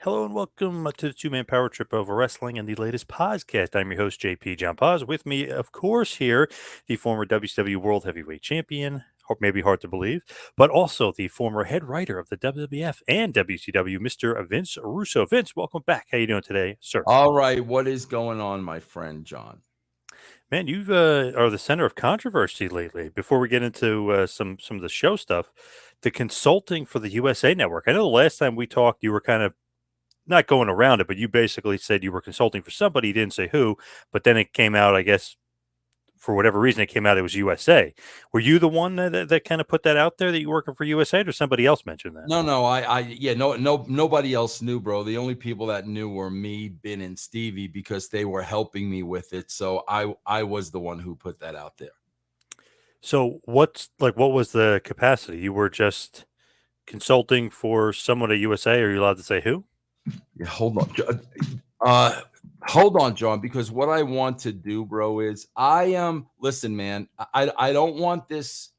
Hello and welcome to the two-man power trip over wrestling and the latest Pozcast. I'm your host, JP John Poz. With me, of course, here, the former WCW World Heavyweight Champion, maybe hard to believe, but also the former head writer of the WWF and WCW, Mr. Vince Russo. Vince, welcome back. How you doing today, sir? All right, what is going on, my friend John? Man, you are the center of controversy lately. Before we get into some of the show stuff, the consulting for the USA Network. I know the last time we talked, you were kind of not going around it, but you basically said you were consulting for somebody. You didn't say who, but then it came out, I guess, for whatever reason, it came out it was USA. Were you the one that kind of put that out there that you were working for USA, or somebody else mentioned that? Nobody else knew, bro. The only people that knew were me, Ben, and Stevie because they were helping me with it. So I was the one who put that out there. So what was the capacity? You were just consulting for someone at USA. Are you allowed to say who? Yeah, hold on, John, because what I want to do, bro, is listen, man, I don't want this.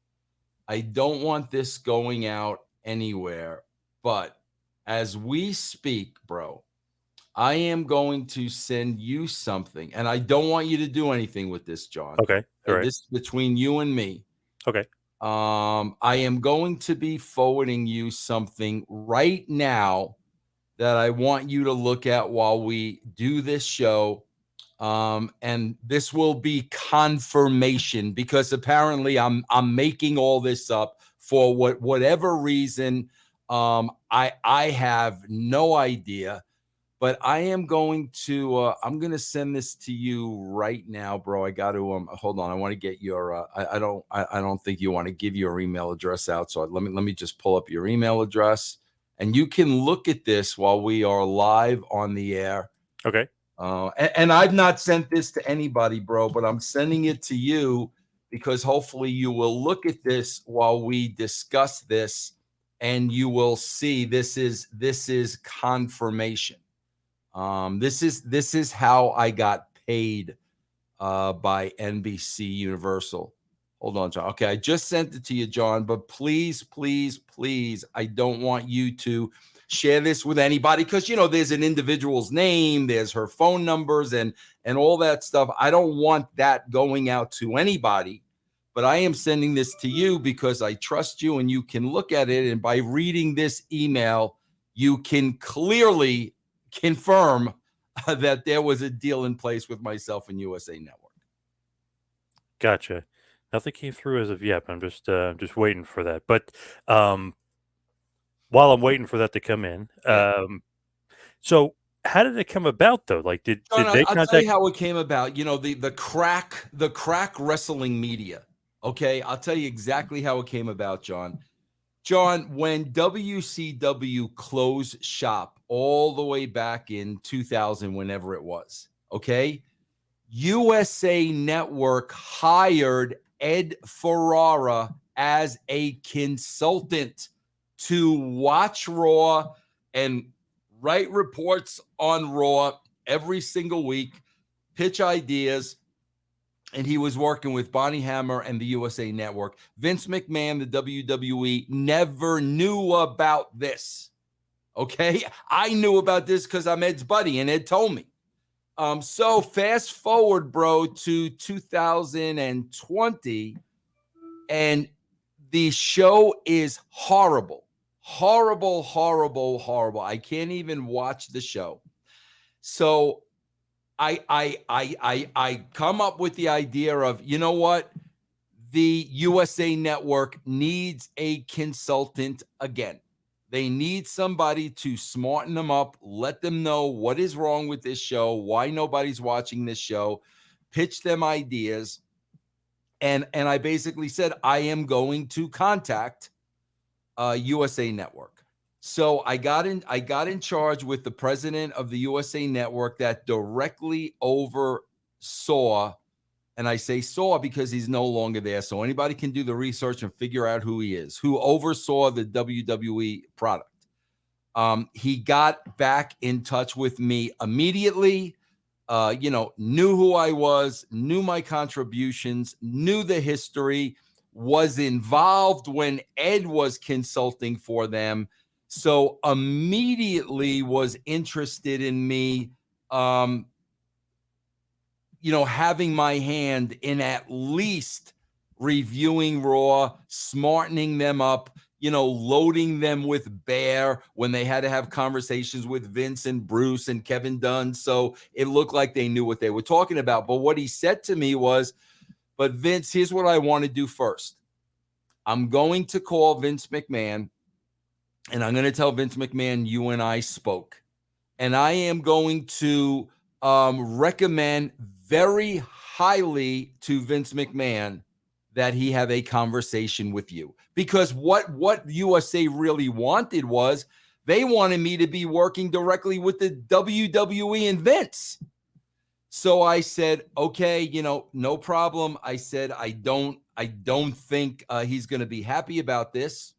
I don't want this going out anywhere. But as we speak, bro, I am going to send you something, and I don't want you to do anything with this, John. Okay. All right. This is between you and me. Okay. I am going to be forwarding you something right now that I want you to look at while we do this show. And this will be confirmation because apparently I'm making all this up for whatever reason. I have no idea, but I am going to I'm going to send this to you right now, bro. I got to hold on. I want to get your I don't think you want to give your email address out. So let me just pull up your email address. And you can look at this while we are live on the air. Okay. And I've not sent this to anybody, bro, but I'm sending it to you because hopefully you will look at this while we discuss this, and you will see this is confirmation. This is how I got paid by NBC Universal. Hold on, John. Okay, I just sent it to you, John, but please, please, please, I don't want you to share this with anybody because, there's an individual's name, there's her phone numbers and all that stuff. I don't want that going out to anybody, but I am sending this to you because I trust you and you can look at it. And by reading this email, you can clearly confirm that there was a deal in place with myself and USA Network. Gotcha. Nothing came through as of yet. I'm just waiting for that. But while I'm waiting for that to come in, so how did it come about though? Like, did John, they I'll contact? tell you how it came about. The crack wrestling media. Okay, I'll tell you exactly how it came about, John. John, when WCW closed shop all the way back in 2000, whenever it was, okay, USA Network hired Ed Ferrara as a consultant to watch Raw and write reports on Raw every single week, pitch ideas. And he was working with Bonnie Hammer and the USA Network. Vince McMahon, the WWE, never knew about this. Okay? I knew about this because I'm Ed's buddy, and Ed told me. So fast forward, bro, to 2020, and the show is horrible. Horrible, horrible, horrible. I can't even watch the show. So I come up with the idea of, you know what? The USA Network needs a consultant again. They need somebody to smarten them up, let them know what is wrong with this show, why nobody's watching this show, pitch them ideas. And I basically said, I am going to contact USA Network. So I got in charge with the president of the USA Network that directly oversaw, and I say saw because he's no longer there. So anybody can do the research and figure out who he is, who oversaw the WWE product. He got back in touch with me immediately, knew who I was, knew my contributions, knew the history, was involved when Ed was consulting for them. So immediately was interested in me, having my hand in at least reviewing Raw, smartening them up, loading them with Bear when they had to have conversations with Vince and Bruce and Kevin Dunn. So it looked like they knew what they were talking about. But what he said to me was, but Vince, here's what I want to do first. I'm going to call Vince McMahon and I'm going to tell Vince McMahon you and I spoke. And I am going to recommend very highly to Vince McMahon that he have a conversation with you. Because what USA really wanted was they wanted me to be working directly with the WWE and Vince. So I said, okay, no problem. I said, I don't think he's going to be happy about this,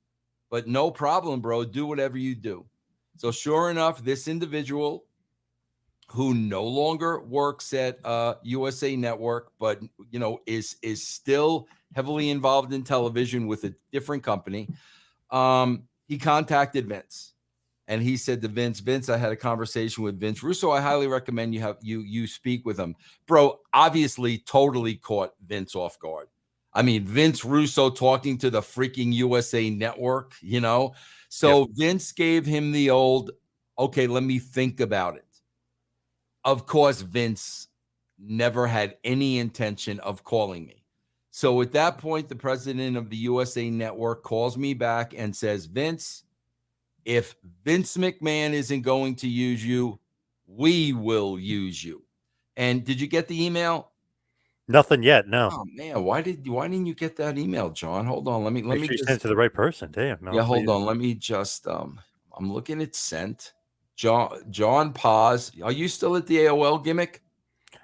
but no problem, bro. Do whatever you do. So sure enough, this individual who no longer works at USA Network, but is still heavily involved in television with a different company, he contacted Vince. And he said to Vince, I had a conversation with Vince Russo. I highly recommend you speak with him. Bro, obviously totally caught Vince off guard. I mean, Vince Russo talking to the freaking USA Network, So yep. Vince gave him the old, okay, let me think about it. Of course, Vince never had any intention of calling me. So at that point, the president of the USA Network calls me back and says, Vince, if Vince McMahon isn't going to use you, we will use you. And did you get the email? Nothing yet. No. Oh man, why didn't you get that email, John? Hold on, let me Make sure you just send it to the right person. Damn. Yeah, hold on. Let me just I'm looking at sent. John Poz. Are you still at the AOL gimmick?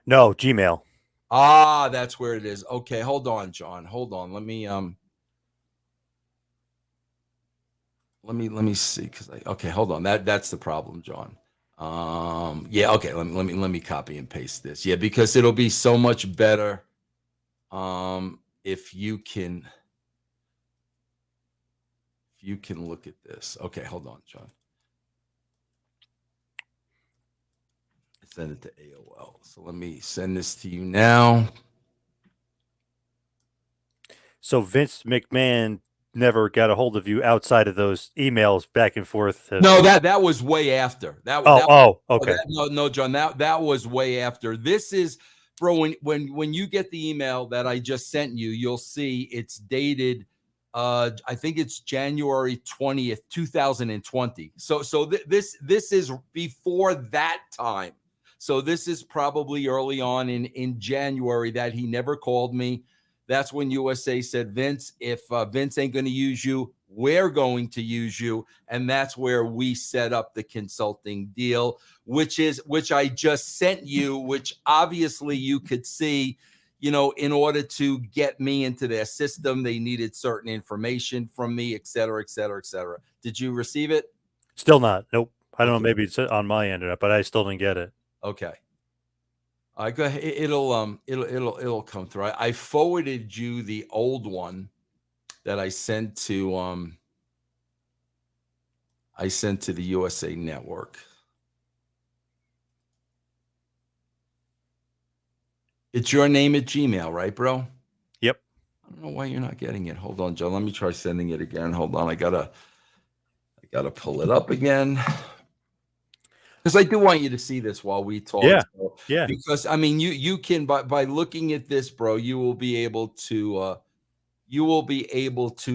No, Gmail. Ah, that's where it is. Okay, hold on, John. Hold on. Let me see, because okay, hold on. That's the problem, John. Yeah, okay. Let me copy and paste this. Yeah, because it'll be so much better if you can look at this. Okay, hold on, John. I send it to AOL. So let me send this to you now. So Vince McMahon never got a hold of you outside of those emails back and forth. No, that was way after. Okay. No, John, that was way after. This is, bro, when you get the email that I just sent you, you'll see it's dated I think it's January 20th, 2020. So this is before that time. So this is probably early on in January that he never called me. That's when USA said, Vince, if Vince ain't going to use you, we're going to use you. And that's where we set up the consulting deal, which I just sent you, which obviously you could see, in order to get me into their system, they needed certain information from me, et cetera, et cetera, et cetera. Did you receive it? Still not. Nope. I don't know. Okay. Maybe it's on my end, but I still didn't get it. Okay. All right, go ahead. It'll come through. I forwarded you the old one that I sent to the USA Network. It's your name at Gmail, right, bro? Yep. I don't know why you're not getting it. Hold on, Joe. Let me try sending it again. Hold on. I gotta pull it up again. Because I do want you to see this while we talk. Yeah. So, Yeah. Because I mean, you can by looking at this, bro, you will be able to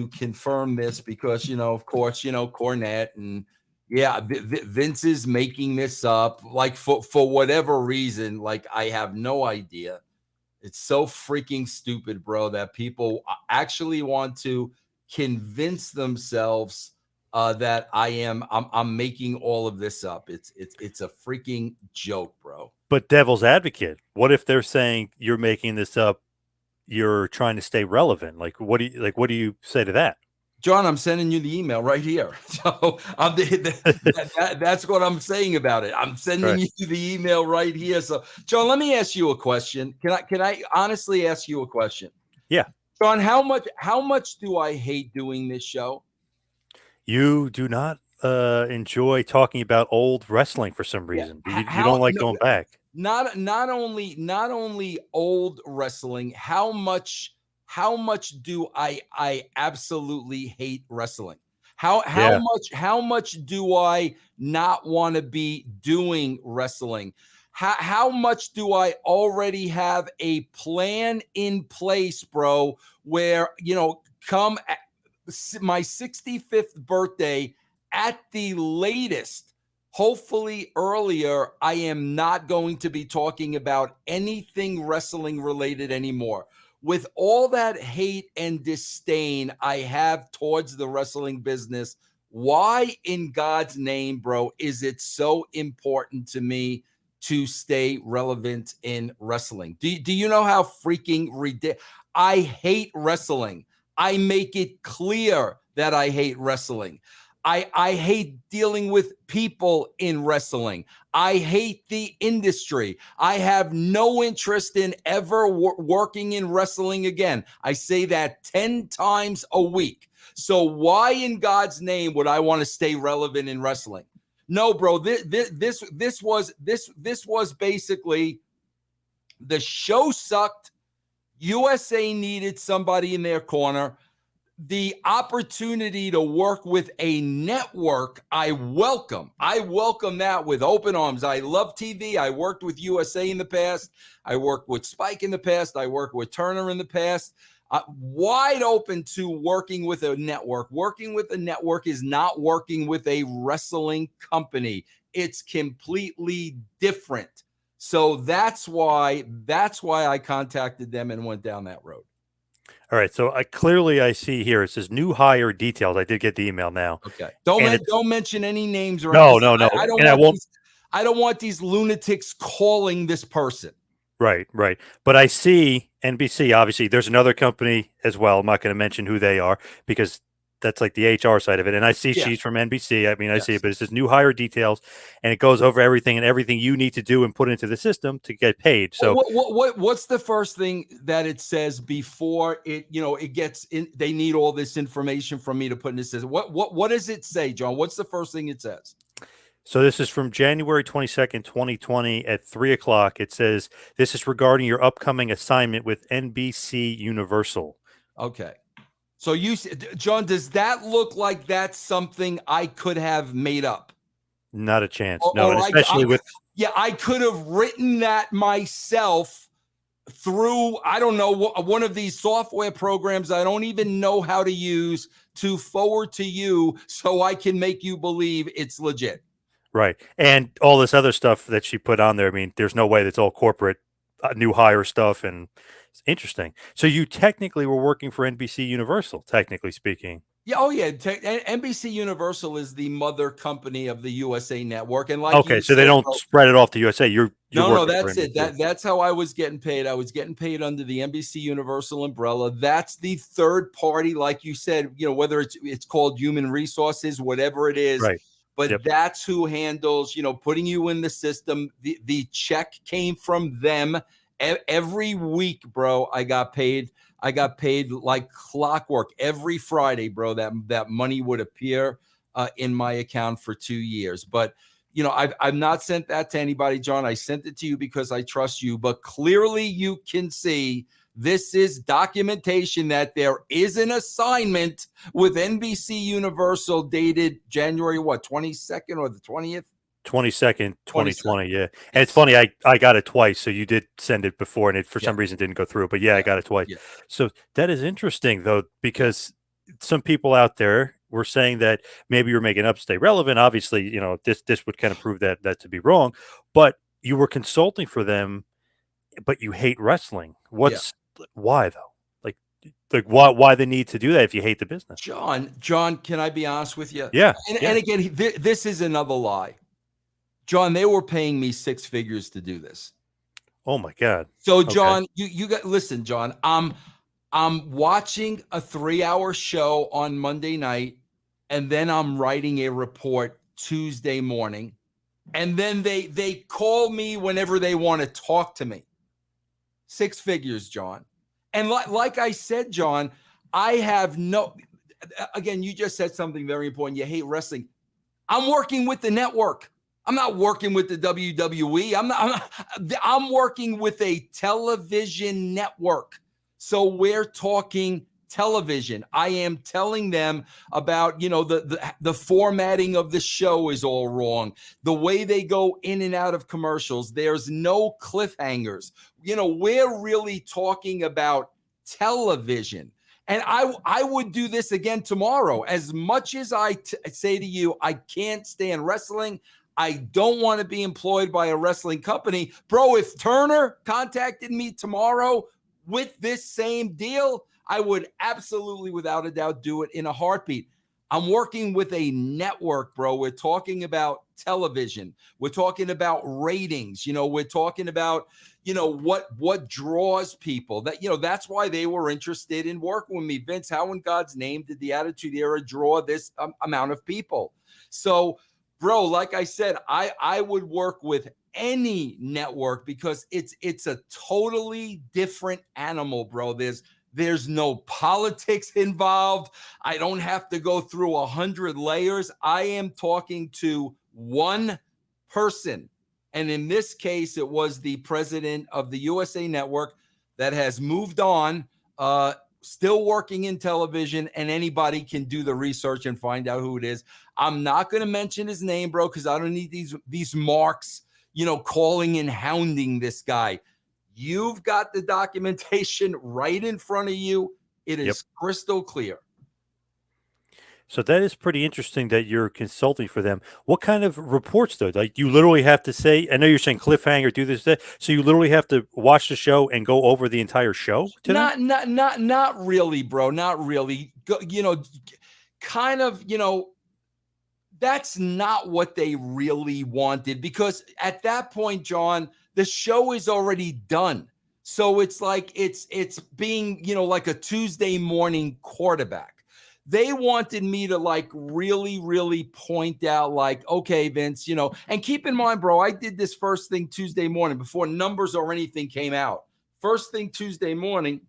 confirm this because of course, Cornette and Vince is making this up like for whatever reason. Like I have no idea. It's so freaking stupid, bro, that people actually want to convince themselves that I'm making all of this up. It's a freaking joke, bro. But devil's advocate, what if they're saying you're making this up? You're trying to stay relevant. Like, what do you say to that? John, I'm sending you the email right here. So that's what I'm saying about it. I'm sending you the email right here. So, John, let me ask you a question. Can I honestly ask you a question? Yeah. John, how much do I hate doing this show? You do not enjoy talking about old wrestling for some Yeah. reason. You don't like No, going back. not only old wrestling, how much do I absolutely hate wrestling? Yeah. How much do I not want to be doing wrestling? How much do I already have a plan in place, bro, where come my 65th birthday at the latest, hopefully earlier, I am not going to be talking about anything wrestling related anymore. With all that hate and disdain I have towards the wrestling business, why in God's name, bro, is it so important to me to stay relevant in wrestling? Do you know how freaking ridiculous? I hate wrestling. I make it clear that I hate wrestling. I hate dealing with people in wrestling. I hate the industry. I have no interest in ever working in wrestling again. I say that 10 times a week. So why in God's name would I want to stay relevant in wrestling? No, bro. This was basically the show sucked. USA needed somebody in their corner. The opportunity to work with a network, I welcome. I welcome that with open arms. I love TV. I worked with USA in the past. I worked with Spike in the past. I worked with Turner in the past. Wide open to working with a network. Working with a network is not working with a wrestling company. It's completely different. So that's why I contacted them and went down that road. All right. So I see here it says new hire details. I did get the email now, Okay. and it's Don't mention any names or no, anything. no, no, I don't and I want won't. these. I don't want these lunatics calling this person. Right, right. But I see NBC. Obviously, there's another company as well. I'm not going to mention who they are because that's like the HR side of it. And I see Yeah. she's from NBC. I mean, I see it, Yes. but it says new hire details, and it goes over everything and everything you need to do and put into the system to get paid. So What's the first thing that it says before it gets in? They need all this information from me to put in this system. What does it say, John? What's the first thing it says? So this is from January 22nd, 2020 at 3 o'clock. It says, this is regarding your upcoming assignment with NBC Universal. Okay. So John, does that look like that's something I could have made up? Not a chance. No. Or And especially with, yeah, I could have written that myself through, I don't know, one of these software programs I don't even know how to use to forward to you so I can make you believe it's legit. right. And all this other stuff that she put on there. I mean, there's no way that's all corporate new hire stuff. And it's interesting. So you technically were working for NBC Universal, technically speaking. Yeah, oh yeah. NBC Universal is the mother company of the USA Network, and like Okay. you So they said, don't bro, spread it off to USA. You're no, working for that's it. NBC. That's how I was getting paid. I was getting paid under the NBC Universal umbrella. That's the third party, like you said, whether it's called human resources, whatever it is, Right. but Yep. that's who handles, putting you in the system. The check came from them. Every week, bro, I got paid. I got paid like clockwork every Friday, bro. That money would appear in my account for 2 years. But I've not sent that to anybody, John. I sent it to you because I trust you. But clearly, you can see this is documentation that there is an assignment with NBC Universal dated January 22nd or the 20th. 22nd, 22nd. 2020. Yeah. And it's Yes. funny, I got it twice. So you did send it before and it for Yeah. some reason didn't go through. But yeah, I Yeah. got it twice. Yeah. So that is interesting though, Yeah. because some people out there were saying that maybe you're making up to stay relevant. Obviously, this would kind of prove that to be wrong. But you were consulting for them, but you hate wrestling. Yeah. Why though? Like why the need to do that if you hate the business? John, can I be honest with you? Yeah. And Yeah. again, this is another lie. John, they were paying me six figures to do this. Oh my God. So, Okay. John, you got listen, John. I'm watching a 3-hour show on Monday night, and then I'm writing a report Tuesday morning, and then they call me whenever they want to talk to me. Six figures, John. And like I said, John, I have no. Again, you just said something very important. You hate wrestling. I'm working with the network. I'm not working with the WWE. I'm working with a television network. So we're talking television. I am telling them about, the formatting of the show is all wrong. The way they go in and out of commercials, there's no cliffhangers. We're really talking about television. And I would do this again tomorrow. As much as I say to you, I can't stand wrestling. I don't want to be employed by a wrestling company. Bro, if Turner contacted me tomorrow with this same deal, I would absolutely, without a doubt, do it in a heartbeat. I'm working with a network, bro. We're talking about television. We're talking about ratings. We're talking about, what draws people. That's why they were interested in working with me. Vince, how in God's name did the Attitude Era draw this amount of people? So, bro, like I said, I would work with any network because it's a totally different animal, bro. There's no politics involved. I don't have to go through 100 layers. I am talking to one person. And in this case, it was the president of the USA Network that has moved on, still working in television, and anybody can do the research and find out who it is. I'm not going to mention his name, bro, because I don't need these marks, calling and hounding this guy. You've got the documentation right in front of you. It is crystal clear. So that is pretty interesting that you're consulting for them. What kind of reports though? Like you literally have to say, I know you're saying cliffhanger, do this, that. So you literally have to watch the show and go over the entire show to them? Not really, bro. Not really. Kind of, that's not what they really wanted, because at that point, John, the show is already done. So it's like it's being, like a Tuesday morning quarterback. They wanted me to really, really point out okay, Vince, and keep in mind, bro, I did this first thing Tuesday morning before numbers or anything came out. First thing Tuesday morning,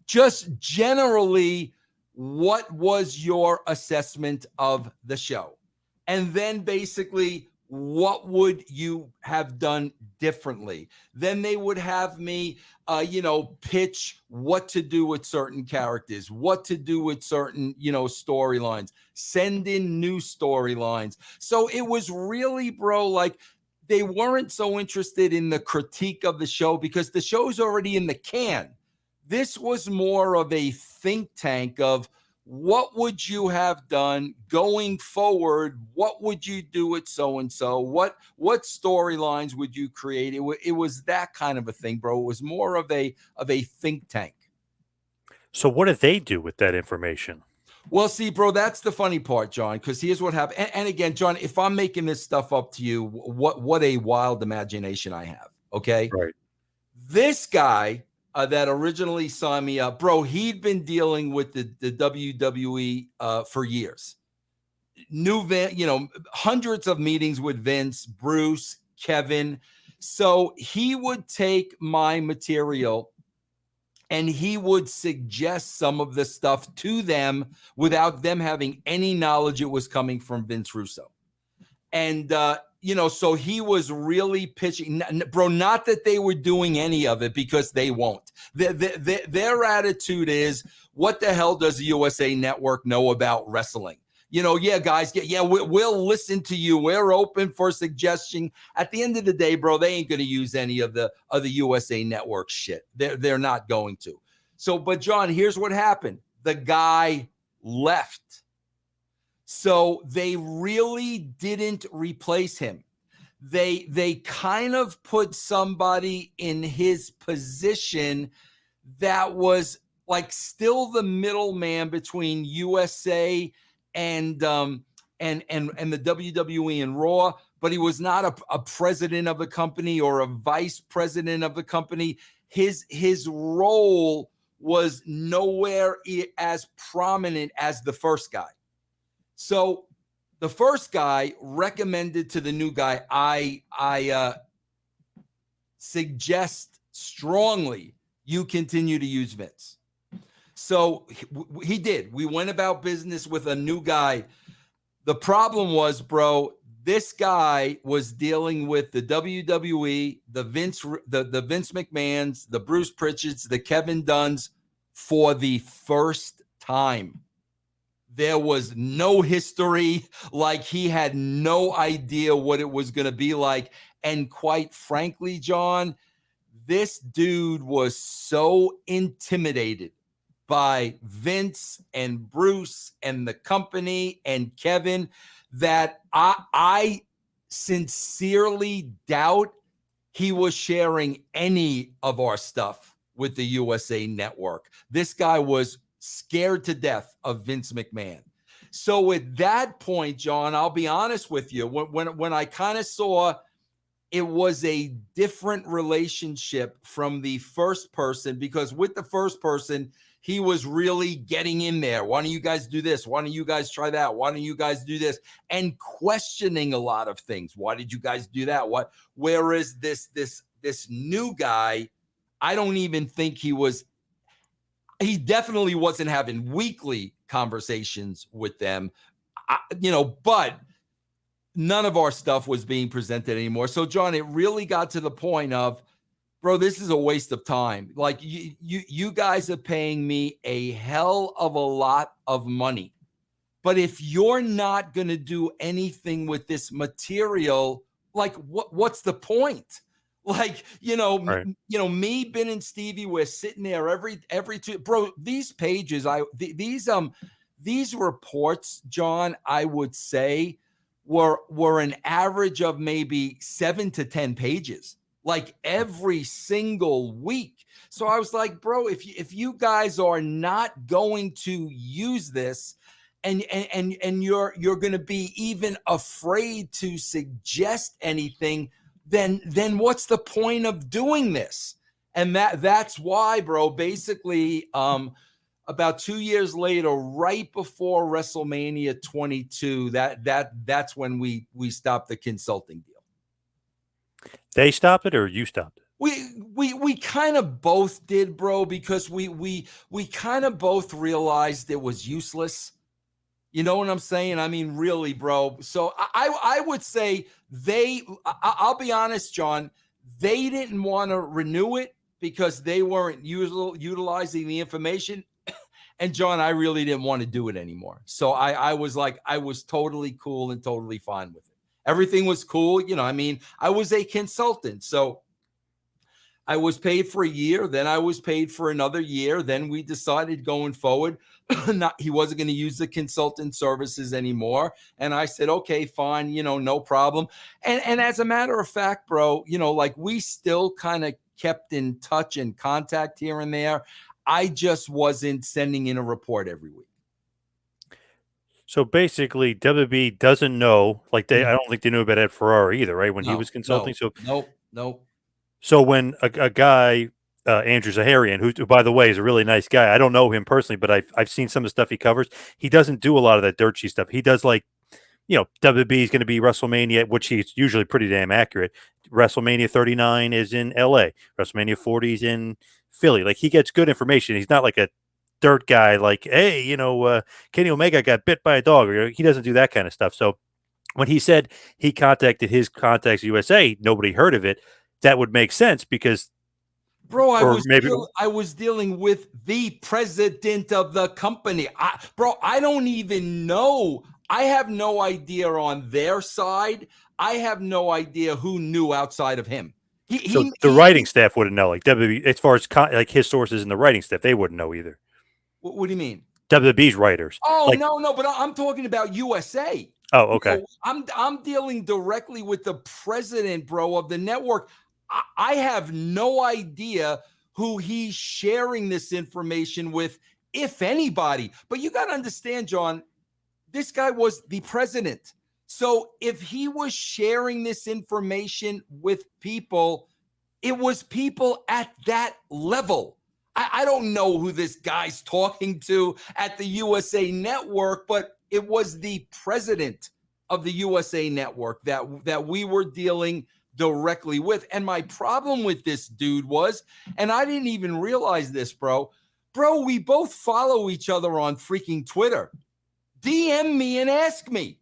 just generally, what was your assessment of the show? And then basically, what would you have done differently? Then they would have me, pitch what to do with certain characters, what to do with certain, storylines, send in new storylines. So it was really, bro, they weren't so interested in the critique of the show because the show's already in the can. This was more of a think tank of, what would you have done going forward? What would you do with so-and-so? What storylines would you create? It was that kind of a thing, bro. It was more of a think tank. So what do they do with that information? Well, see, bro, that's the funny part, John, because here's what happened. And again, John, if I'm making this stuff up to you, what a wild imagination I have, okay? Right. This guy that originally signed me up, bro, he'd been dealing with the WWE for years. Hundreds of meetings with Vince, Bruce, Kevin. So he would take my material and he would suggest some of the stuff to them without them having any knowledge it was coming from Vince Russo. And, so he was really pitching, bro, not that they were doing any of it, because they won't. Their attitude is, what the hell does the USA Network know about wrestling? Yeah, guys, we'll listen to you. We're open for suggestion. At the end of the day, bro, they ain't going to use any of the USA Network shit. They're not going to. So, but John, here's what happened. The guy left. So they really didn't replace him. They kind of put somebody in his position that was still the middleman between USA and the WWE and Raw, but he was not a president of the company or a vice president of the company. His role was nowhere as prominent as the first guy. So the first guy recommended to the new guy, I suggest strongly you continue to use Vince. So he did. We went about business with a new guy. The problem was, bro, this guy was dealing with the WWE, the Vince McMahons, the Bruce Pritchards, the Kevin Dunns for the first time. There was no history. Like, he had no idea what it was going to be like. And quite frankly, John, this dude was so intimidated by Vince and Bruce and the company and Kevin that I sincerely doubt he was sharing any of our stuff with the USA Network. This guy was scared to death of Vince McMahon. So at that point, John, I'll be honest with you, when I kind of saw it was a different relationship from the first person, because with the first person, he was really getting in there. Why don't you guys do this? Why don't you guys try that? Why don't you guys do this? And questioning a lot of things. Why did you guys do that? What? Whereas this new guy, I don't even think he definitely wasn't having weekly conversations with them, but none of our stuff was being presented anymore. So, John, it really got to the point of, bro, this is a waste of time. Like, you guys are paying me a hell of a lot of money, but if you're not going to do anything with this material, like, what's the point? Like, Right. Me, Ben, and Stevie, we're sitting there every two, bro. These pages, these reports, John, I would say were an average of maybe 7 to 10 pages, like every single week. So I was like, bro, if you guys are not going to use this, and you're going to be even afraid to suggest anything, then what's the point of doing this? And that's why, bro, basically, about 2 years later, right before WrestleMania 22, that's when we stopped the consulting deal. They stopped it, or you stopped it? We kind of both did, bro, because we kind of both realized it was useless. You know what I'm saying? I mean, really, bro. So I would say I'll be honest, John, they didn't want to renew it because they weren't utilizing the information. And John, I really didn't want to do it anymore. So I was totally cool and totally fine with it. Everything was cool. I mean, I was a consultant. So I was paid for a year. Then I was paid for another year. Then we decided going forward, he wasn't going to use the consultant services anymore. And I said, okay, fine, no problem. And as a matter of fact, bro, like, we still kind of kept in touch and contact here and there. I just wasn't sending in a report every week. So basically, WB doesn't know. Like, I don't think they knew about Ed Ferrara either, right? When he was consulting. Nope. So when a guy, Andrew Zaharian, who by the way is a really nice guy, I don't know him personally, but I've seen some of the stuff he covers. He doesn't do a lot of that dirt sheet stuff. He does, like, WB is going to be WrestleMania, which he's usually pretty damn accurate. WrestleMania 39 is in LA. WrestleMania 40 is in Philly. Like, he gets good information. He's not like a dirt guy, like, hey, Kenny Omega got bit by a dog. Or, he doesn't do that kind of stuff. So when he said he contacted his contacts USA, nobody heard of it. That would make sense because, bro, I was dealing with the president of the company. I don't even know. I have no idea on their side. I have no idea who knew outside of him. The writing staff wouldn't know. Like, WB, as far as like his sources in the writing staff, they wouldn't know either. What do you mean? WWE's writers. Oh, like, no, but I'm talking about USA. Oh, okay. I'm dealing directly with the president, bro, of the network. I have no idea who he's sharing this information with, if anybody. But you got to understand, John, this guy was the president. So if he was sharing this information with people, it was people at that level. I don't know who this guy's talking to at the USA Network, but it was the president of the USA Network that we were dealing directly with. And my problem with this dude was, and I didn't even realize this, bro, we both follow each other on freaking Twitter. DM me and ask me.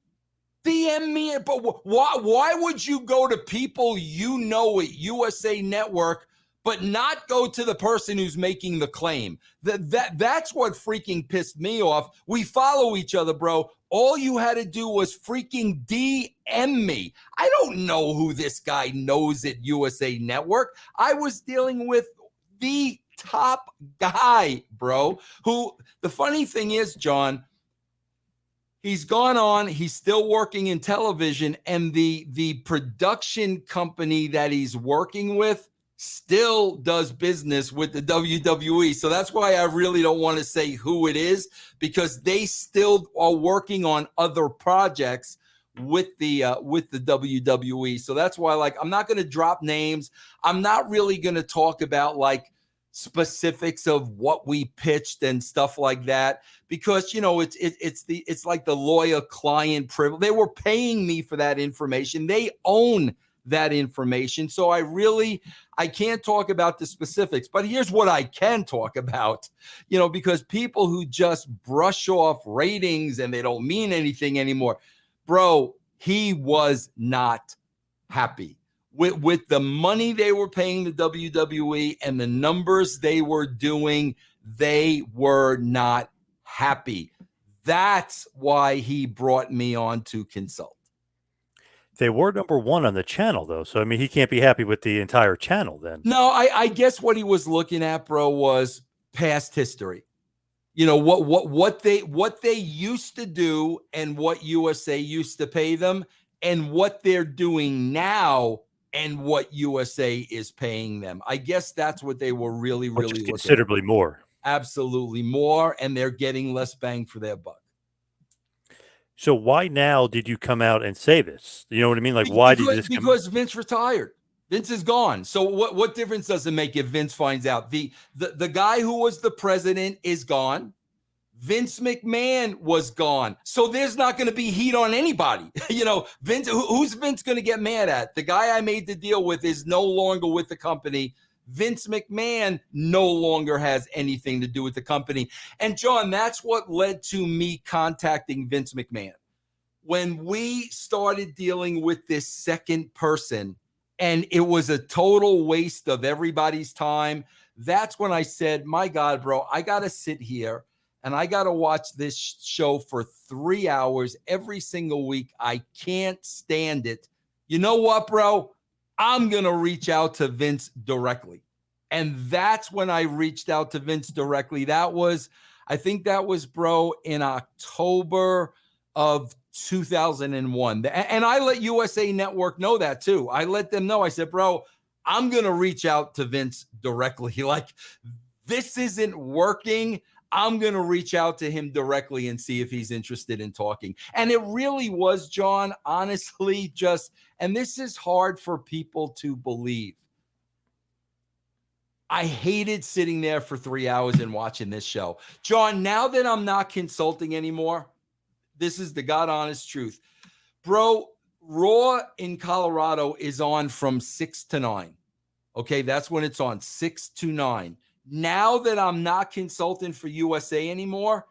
DM me, but why would you go to people you know at USA Network, but not go to the person who's making the claim? That's what freaking pissed me off. We follow each other, bro. All you had to do was freaking DM me. I don't know who this guy knows at USA Network. I was dealing with the top guy, bro, who the funny thing is, John, he's gone on, he's still working in television, and the production company that he's working with still does business with the WWE. So that's why I really don't want to say who it is, because they still are working on other projects with the WWE. So that's why, like, I'm not going to drop names. I'm not really going to talk about like specifics of what we pitched and stuff like that, because it's like the lawyer client privilege. They were paying me for that information. They own that information. So I can't talk about the specifics, but here's what I can talk about, because people who just brush off ratings and they don't mean anything anymore, bro, he was not happy with the money they were paying the WWE and the numbers they were doing. They were not happy. That's why he brought me on to consult. They were number one on the channel, though. So, I mean, he can't be happy with the entire channel then. No, I guess what he was looking at, bro, was past history. What they used to do and what USA used to pay them and what they're doing now and what USA is paying them. I guess that's what they were really Which is looking considerably at. more. Absolutely more, and they're getting less bang for their buck. So why now did you come out and say this? You know what I mean? Like, why did this come? Because Vince retired. Vince is gone. So what difference does it make if Vince finds out? The guy who was the president is gone. Vince McMahon was gone. So there's not going to be heat on anybody. Vince, who's Vince going to get mad at? The guy I made the deal with is no longer with the company. Vince McMahon no longer has anything to do with the company. And John, that's what led to me contacting Vince McMahon. When we started dealing with this second person, and it was a total waste of everybody's time, that's when I said, my God, bro, I got to sit here and I got to watch this show for 3 hours every single week. I can't stand it. You know what, bro? I'm going to reach out to Vince directly. And that's when I reached out to Vince directly. I think that was, bro, in October of 2001. And I let USA Network know that too. I let them know. I said, bro, I'm going to reach out to Vince directly. Like, this isn't working. I'm going to reach out to him directly and see if he's interested in talking. And it really was, John, honestly, and this is hard for people to believe. I hated sitting there for 3 hours and watching this show. John, now that I'm not consulting anymore, this is the God honest truth. Bro, Raw in Colorado is on from 6 to 9. Okay, that's when it's on, 6 to 9. Now that I'm not consulting for USA anymore,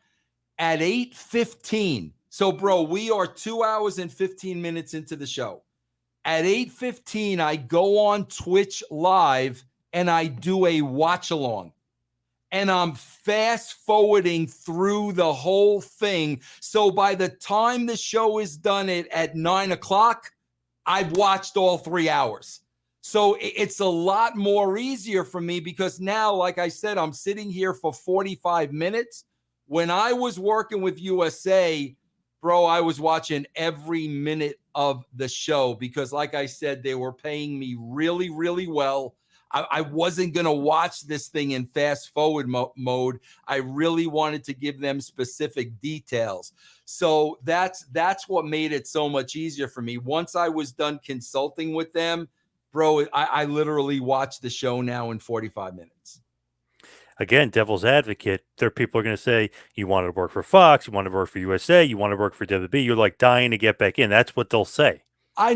at 8:15. So, bro, we are 2 hours and 15 minutes into the show. At 8:15, I go on Twitch Live and I do a watch along. And I'm fast forwarding through the whole thing. So by the time the show is done at 9 o'clock, I've watched all 3 hours. So it's a lot more easier for me because now, like I said, I'm sitting here for 45 minutes. When I was working with USA, bro, I was watching every minute of the show because, like I said, they were paying me really, really well. I wasn't going to watch this thing in fast forward mode. I really wanted to give them specific details. So that's what made it so much easier for me. Once I was done consulting with them, bro, I literally watched the show now in 45 minutes. Again, devil's advocate, there are people are going to say, you wanted to work for Fox, you want to work for USA, you want to work for WWE. You're like dying to get back in. That's what they'll say. I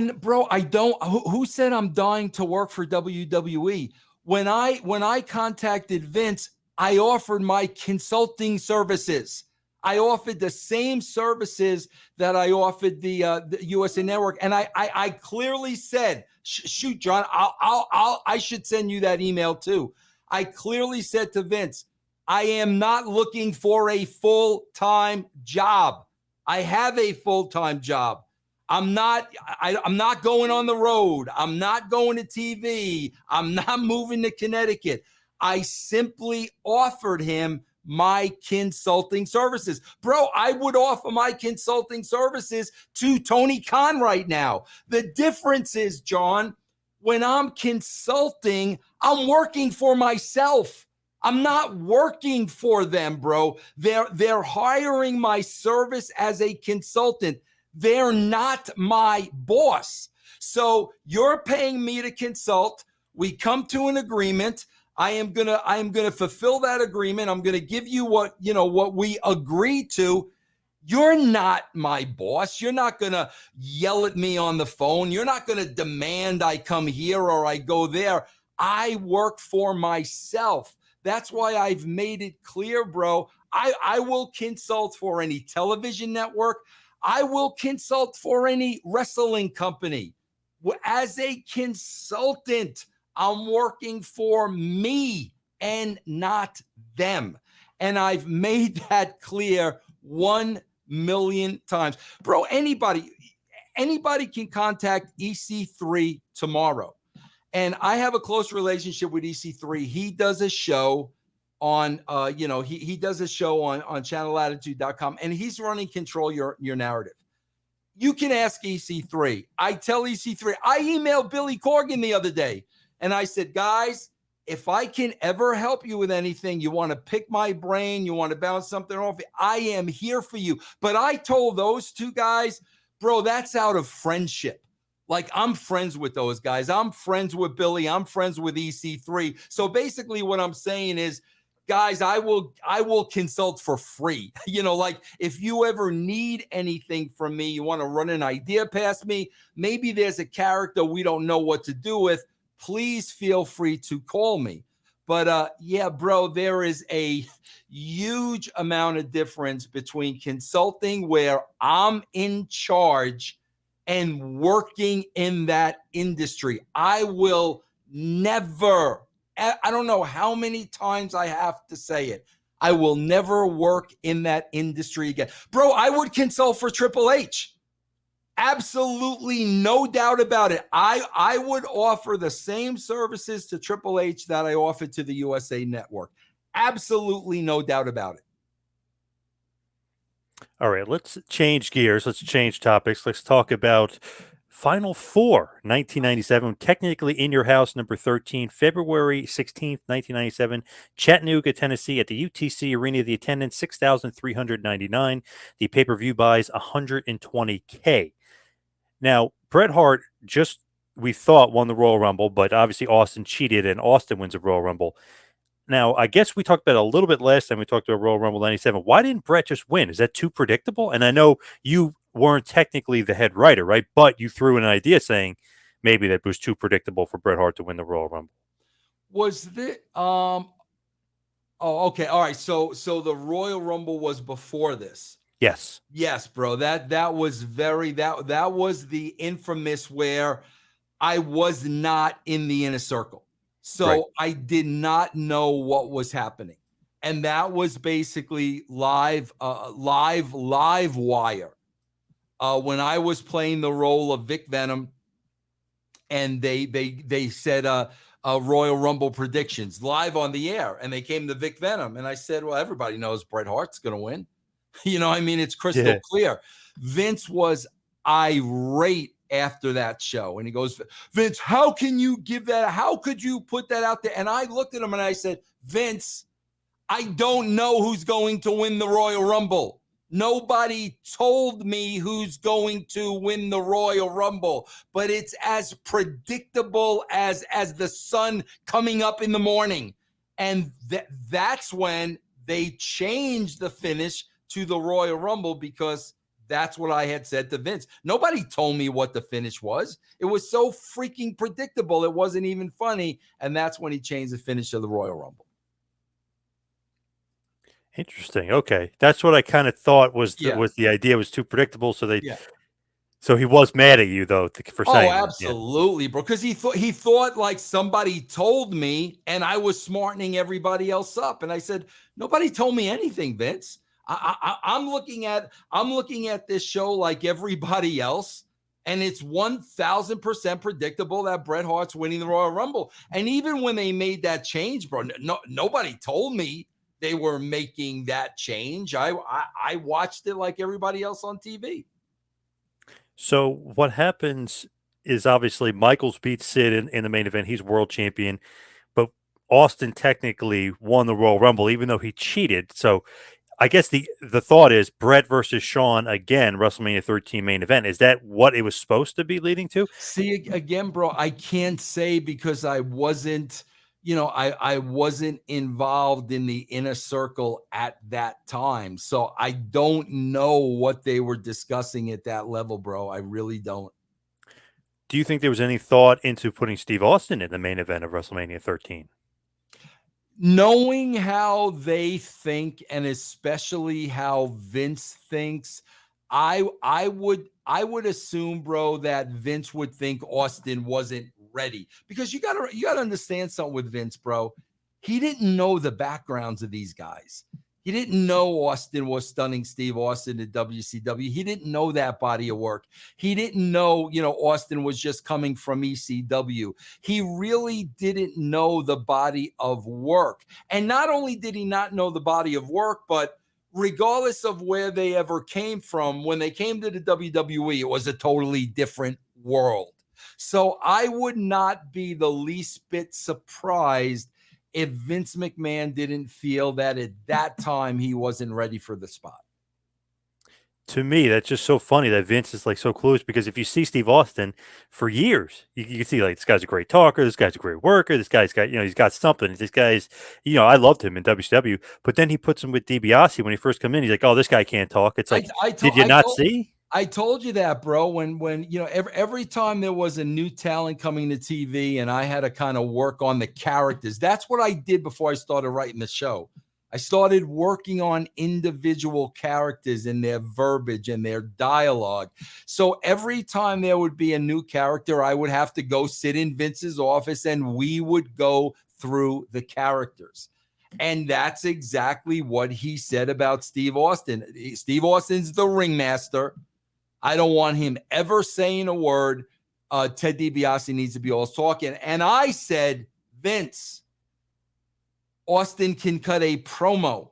don't. Who said I'm dying to work for WWE? When I contacted Vince, I offered my consulting services. I offered the same services that I offered the USA Network, and I clearly said, "Shoot, John, I should send you that email too." I clearly said to Vince, "I am not looking for a full-time job. I have a full-time job. I'm not going on the road. I'm not going to TV. I'm not moving to Connecticut." I simply offered him my consulting services. Bro, I would offer my consulting services to Tony Khan right now. The difference is, John, when I'm consulting, I'm working for myself. I'm not working for them, bro. They're hiring my service as a consultant. They're not my boss. So you're paying me to consult. We come to an agreement. I am gonna fulfill that agreement. I'm gonna give you what we agreed to. You're not my boss. You're not gonna yell at me on the phone. You're not gonna demand I come here or I go there. I work for myself. That's why I've made it clear, bro. I will consult for any television network. I will consult for any wrestling company. As a consultant, I'm working for me and not them. And I've made that clear 1,000,000 times. Bro, anybody can contact EC3 tomorrow. And I have a close relationship with EC3. He does a show on he does a show on channelattitude.com, and he's running Control Your Narrative. You can ask EC3. I tell EC3, I emailed Billy Corgan the other day, and I said, guys, if I can ever help you with anything, you want to pick my brain, you want to bounce something off, I am here for you. But I told those two guys, bro, that's out of friendship. Like, I'm friends with those guys. I'm friends with Billy. I'm friends with EC3. So basically what I'm saying is, guys, I will consult for free. Like, if you ever need anything from me, you want to run an idea past me, maybe there's a character we don't know what to do with, please feel free to call me. But yeah, bro, there is a huge amount of difference between consulting, where I'm in charge, and working in that industry. I will never, I don't know how many times I have to say it, I will never work in that industry again. Bro, I would consult for Triple H. Absolutely no doubt about it. I would offer the same services to Triple H that I offered to the USA Network. Absolutely no doubt about it. All right, let's change gears. Let's change topics. Let's talk about Final Four, 1997, technically in your house, number 13, February 16th, 1997, Chattanooga, Tennessee, at the UTC Arena. The attendance, 6,399. The pay-per-view buys, 120K. Now, Bret Hart we thought, won the Royal Rumble, but obviously Austin cheated, and Austin wins the Royal Rumble. Now, I guess we talked about it a little bit last time we talked about Royal Rumble 97. Why didn't Bret just win? Is that too predictable? And I know you weren't technically the head writer, right? But you threw in an idea saying maybe that was too predictable for Bret Hart to win the Royal Rumble. Was the oh, okay. All right. So the Royal Rumble was before this. Yes. Yes, bro. That was that was the infamous where I was not in the inner circle. So right. I did not know what was happening. And that was basically live wire. When I was playing the role of Vic Venom, and they said Royal Rumble predictions live on the air, and they came to Vic Venom, and I said, well, everybody knows Bret Hart's going to win. It's crystal clear. Vince was irate after that show, and he goes, Vince, how can you give that? How could you put that out there? And I looked at him and I said, Vince, I don't know who's going to win the Royal Rumble. Nobody told me who's going to win the Royal Rumble, but it's as predictable as the sun coming up in the morning. And that's when they changed the finish to the Royal Rumble, because that's what I had said to Vince. Nobody told me what the finish was. It was so freaking predictable. It wasn't even funny. And that's when he changed the finish of the Royal Rumble. Interesting. Okay, that's what I kind of thought was Yeah. the idea was too predictable. Yeah. So he was mad at you though for Oh, saying that. Yeah. absolutely, bro. Because he thought like somebody told me, and I was smartening everybody else up. And I said, nobody told me anything, Vince. I'm looking at this show like everybody else, and it's 1,000% predictable that Bret Hart's winning the Royal Rumble. And even when they made that change, bro, nobody told me they were making that change. I watched it like everybody else on TV. So what happens is obviously Michaels beats Sid in the main event. He's world champion, but Austin technically won the Royal Rumble, even though he cheated. So I guess the thought is Brett versus Shawn again, WrestleMania 13 main event. Is that what it was supposed to be leading to? See, again, bro, I can't say because I wasn't, I wasn't involved in the inner circle at that time. So I don't know what they were discussing at that level, bro. I really don't. Do you think there was any thought into putting Steve Austin in the main event of WrestleMania 13? Knowing how they think, and especially how Vince thinks, I would assume, bro, that Vince would think Austin wasn't ready, because you gotta understand something with Vince, bro. He didn't know the backgrounds of these guys. He didn't know Austin was stunning Steve Austin at WCW. He didn't know that body of work. He didn't know, Austin was just coming from ECW. He really didn't know the body of work. And not only did he not know the body of work, but regardless of where they ever came from, when they came to the WWE, it was a totally different world. So I would not be the least bit surprised if Vince McMahon didn't feel that at that time he wasn't ready for the spot. To me, that's just so funny that Vince is like so clueless because if you see Steve Austin for years, you can see like this guy's a great talker, this guy's a great worker, this guy's got he's got something. This guy's I loved him in WCW, but then he puts him with DiBiase when he first come in. He's like, oh, this guy can't talk. It's I like, I did told you I not told see? I told you that, bro. When every time there was a new talent coming to TV, and I had to kind of work on the characters. That's what I did before I started writing the show. I started working on individual characters and their verbiage and their dialogue. So every time there would be a new character, I would have to go sit in Vince's office and we would go through the characters. And that's exactly what he said about Steve Austin. Steve Austin's the ringmaster. I don't want him ever saying a word. Ted DiBiase needs to be all talking. And I said, Vince, Austin can cut a promo.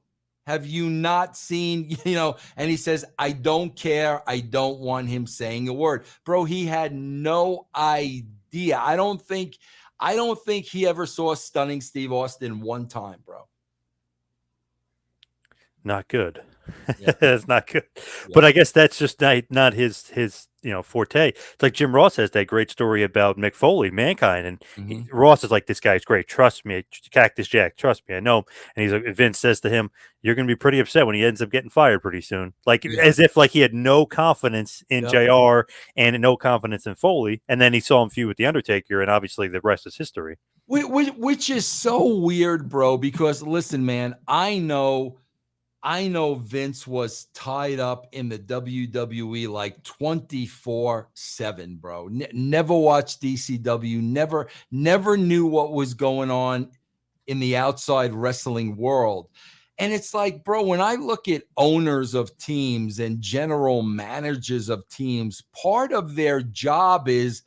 Have you not seen, And he says, I don't care. I don't want him saying a word. Bro, he had no idea. I don't think he ever saw stunning Steve Austin one time, bro. Not good. Yeah. That's not good. Yeah. But I guess that's just not his forte. It's like Jim Ross has that great story about Mick Foley, Mankind, and Mhm. Ross is like, "This guy's great. Trust me, Cactus Jack. Trust me, I know him." And he's like, Vince says to him, "You're going to be pretty upset when he ends up getting fired pretty soon." Like Yeah. as if like he had no confidence in Yep. Jr. and no confidence in Foley, and then he saw him feud with the Undertaker, and obviously the rest is history. Which is so weird, bro, because listen, man, I know Vince was tied up in the WWE like 24/7, bro. Never watched DCW, never knew what was going on in the outside wrestling world. And it's like, bro, when I look at owners of teams and general managers of teams, part of their job is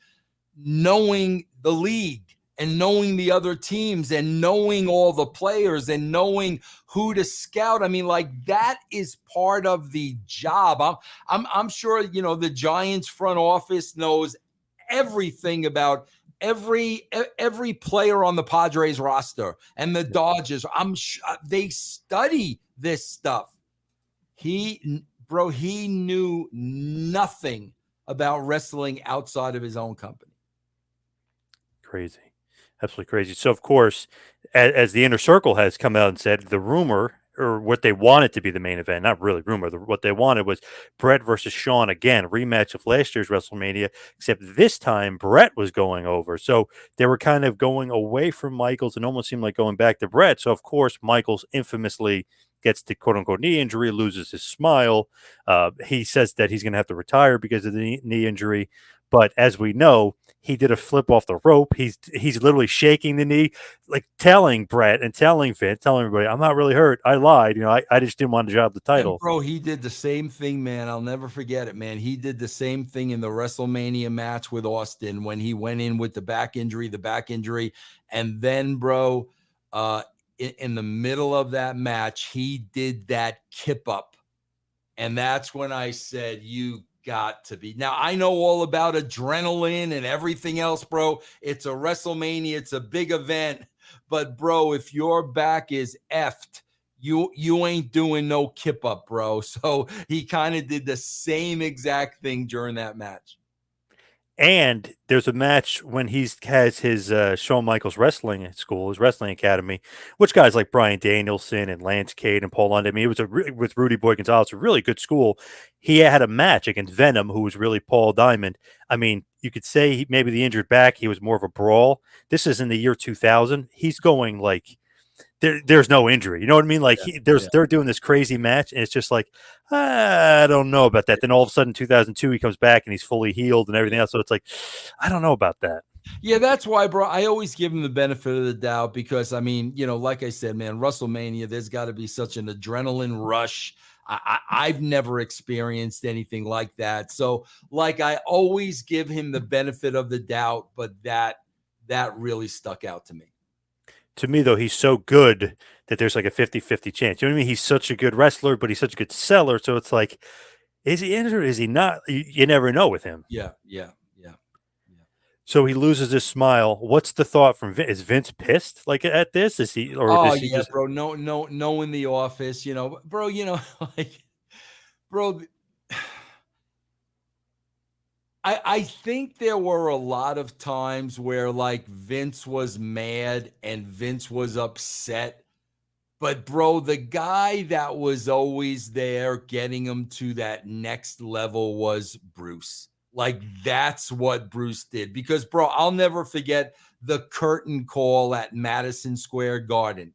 knowing the league and knowing the other teams and knowing all the players and knowing who to scout. I mean, like that is part of the job. I'm sure the Giants front office knows everything about every player on the Padres roster and the Dodgers. I'm sure they study this stuff. He knew nothing about wrestling outside of his own company. Crazy. Absolutely crazy. So, of course, as the inner circle has come out and said, the rumor or what they wanted to be the main event, not really rumor, what they wanted was Brett versus Shawn again, rematch of last year's WrestleMania, except this time Brett was going over. So they were kind of going away from Michaels and almost seemed like going back to Brett. So, of course, Michaels infamously gets the quote unquote knee injury, loses his smile. He says that he's going to have to retire because of the knee injury. But as we know, he did a flip off the rope. He's literally shaking the knee, like telling Bret and telling Vince, telling everybody, "I'm not really hurt. I lied. I just didn't want to drop the And title." bro, he did the same thing, man. I'll never forget it, man. He did the same thing in the WrestleMania match with Austin when he went in with the back injury. And then, bro, in the middle of that match, he did that kip up. And that's when I said, you got to be. Now, I know all about adrenaline and everything else, bro. It's a WrestleMania, it's a big event. But, bro, if your back is effed, you ain't doing no kip up, bro. So he kind of did the same exact thing during that match. And there's a match when he has his Shawn Michaels wrestling school, his wrestling academy, which guys like Brian Danielson and Lance Cade and Paul London. I mean, it was with Rudy Boy Gonzalez, a really good school. He had a match against Venom, who was really Paul Diamond. I mean, you could say maybe the injured back, he was more of a brawl. This is in the year 2000. He's going like there's no injury. You know what I mean? Like Yeah. they're doing this crazy match, and it's just like I don't know about that. Then all of a sudden, 2002, he comes back and he's fully healed and everything else. So it's like I don't know about that. Yeah, that's why, bro. I always give him the benefit of the doubt because, I mean, like I said, man, WrestleMania, there's got to be such an adrenaline rush. I've never experienced anything like that. So, like, I always give him the benefit of the doubt, but that really stuck out to me. To me, though, he's so good that there's like a 50-50 chance. You know what I mean? He's such a good wrestler, but he's such a good seller. So it's like, is he injured? Is he not? You never know with him. Yeah, yeah, yeah, yeah. So he loses his smile. What's the thought from Vince? Is Vince pissed like at this? Is he or Oh does he yeah, just? bro. No, in the office, bro. Like, bro. I think there were a lot of times where like Vince was mad and Vince was upset. But bro, the guy that was always there getting him to that next level was Bruce. Like that's what Bruce did. Because bro, I'll never forget the curtain call at Madison Square Garden.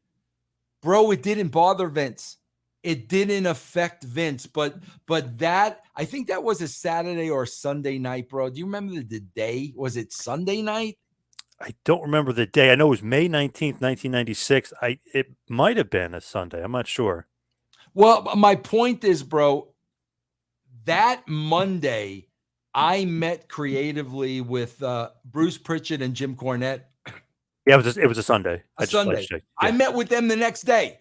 Bro, it didn't bother Vince. It didn't affect Vince, but that I think that was a Saturday or Sunday night, bro. Do you remember the day? Was it Sunday night? I don't remember the day. I know it was May 19th, 1996. It might have been a Sunday. I'm not sure. Well, my point is, bro, that Monday I met creatively with Bruce Pritchard and Jim Cornette. Yeah, it was a Sunday. A I Sunday. just checked. I Yeah. met with them the next day.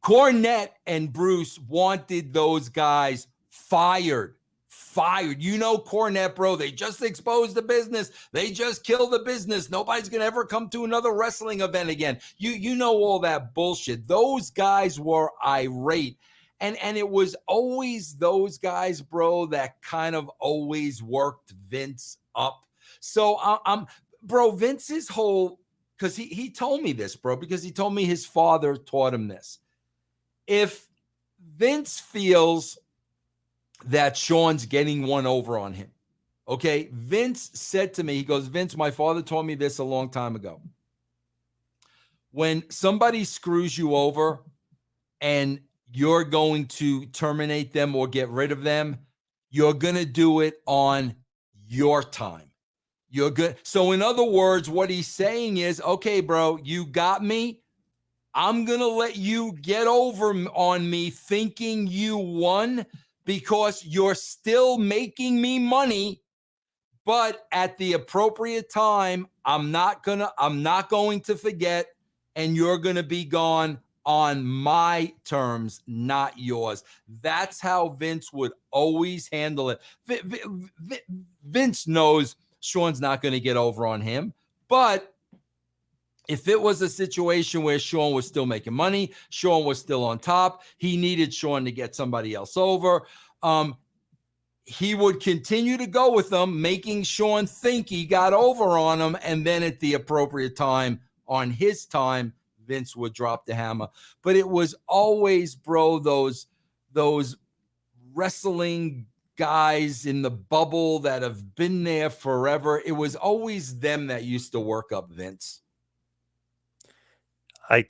Cornette and Bruce wanted those guys fired. Cornette, bro. They just exposed the business. They just killed the business. Nobody's gonna ever come to another wrestling event again. You know all that bullshit. Those guys were irate. And it was always those guys, bro, that kind of always worked Vince up. So I'm bro, Vince's whole because he told me this, bro, because he told me his father taught him this. If Vince feels that Shawn's getting one over on him, okay, Vince said to me, he goes, Vince, my father told me this a long time ago. When somebody screws you over and you're going to terminate them or get rid of them, you're going to do it on your time. You're good. So, in other words, what he's saying is, okay, bro, you got me. I'm going to let you get over on me thinking you won because you're still making me money. But at the appropriate time, I'm not going to forget, and you're going to be gone on my terms, not yours. That's how Vince would always handle it. Vince knows Shawn's not going to get over on him, but if it was a situation where Shawn was still making money, Shawn was still on top, he needed Shawn to get somebody else over. He would continue to go with them, making Shawn think he got over on him. And then at the appropriate time, on his time, Vince would drop the hammer. But it was always, bro, those wrestling guys in the bubble that have been there forever. It was always them that used to work up Vince.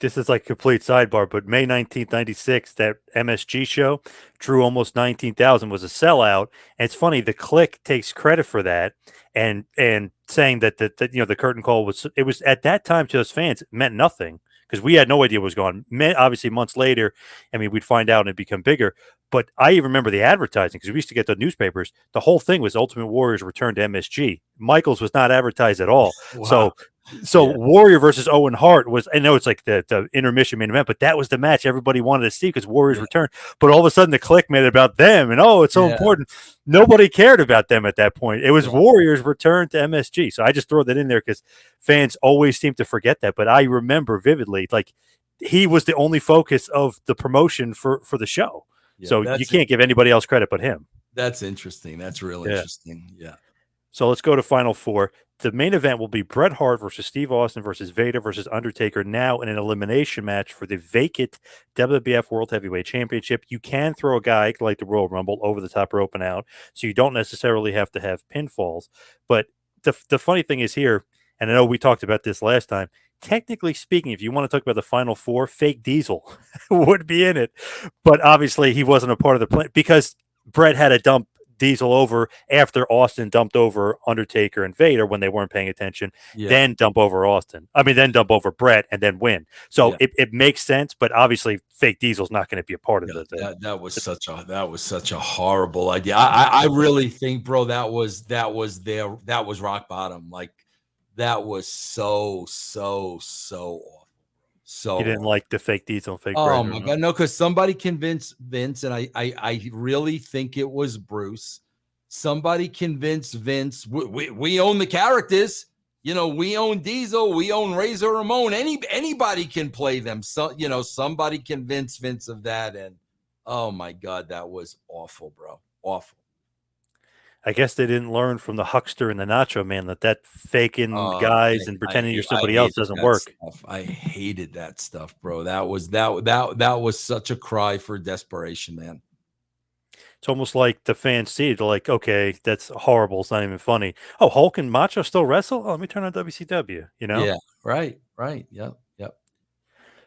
This is like complete sidebar, but May 19th, 96, that MSG show drew almost 19,000, was a sellout. And it's funny, the Click takes credit for that and saying that the curtain call was, it was at that time to us fans, it meant nothing because we had no idea what was going on. Obviously, months later, I mean, we'd find out and it'd become bigger. But I even remember the advertising because we used to get the newspapers. The whole thing was Ultimate Warriors return to MSG. Michaels was not advertised at all. Wow. So Yeah. Warrior versus Owen Hart was, I know it's like the intermission main event, but that was the match everybody wanted to see because Warriors Yeah. return. But all of a sudden the Click made it about them, and oh, it's so Yeah. important. Nobody cared about them at that point. It was Yeah. Warriors return to MSG. So I just throw that in there because fans always seem to forget that. But I remember vividly, like he was the only focus of the promotion for the show. Yeah. So you can't give anybody else credit but him. That's interesting. That's real Yeah. interesting. Yeah. So let's go to Final Four. The main event will be Bret Hart versus Steve Austin versus Vader versus Undertaker, now in an elimination match for the vacant WWF World Heavyweight Championship. You can throw a guy like the Royal Rumble over the top rope and out, so you don't necessarily have to have pinfalls. But the funny thing is here, and I know we talked about this last time, technically speaking, if you want to talk about the Final Four, Fake Diesel would be in it. But obviously he wasn't a part of the plan because Bret had to dump Diesel over after Austin dumped over Undertaker and Vader when they weren't paying attention, Yeah. then dump over Austin. I mean, then dump over Bret and then win. So Yeah. it makes sense, but obviously Fake Diesel's not going to be a part of Yeah, that was such a horrible idea. I really think, bro, that was rock bottom. Like that was so awful. So You didn't awful. like the Fake Diesel, Fake Oh Bret. my God, no, because somebody convinced Vince, and I really think it was Bruce. Somebody convinced Vince, we own the characters. You know, we own Diesel, we own Razor Ramon. Anybody can play them. So, you know, somebody convinced Vince of that. And oh my God, that was awful, bro. Awful. I guess they didn't learn from the Huckster and the Nacho Man that faking Oh, guys and pretending you're I somebody else hated doesn't that work. stuff. I hated that stuff, bro. That was such a cry for desperation, man. It's almost like the fans see it. They're like, okay, that's horrible. It's not even funny. Oh, Hulk and Macho still wrestle? Oh, let me turn on WCW, you know? Yeah, right, right. Yep, yep.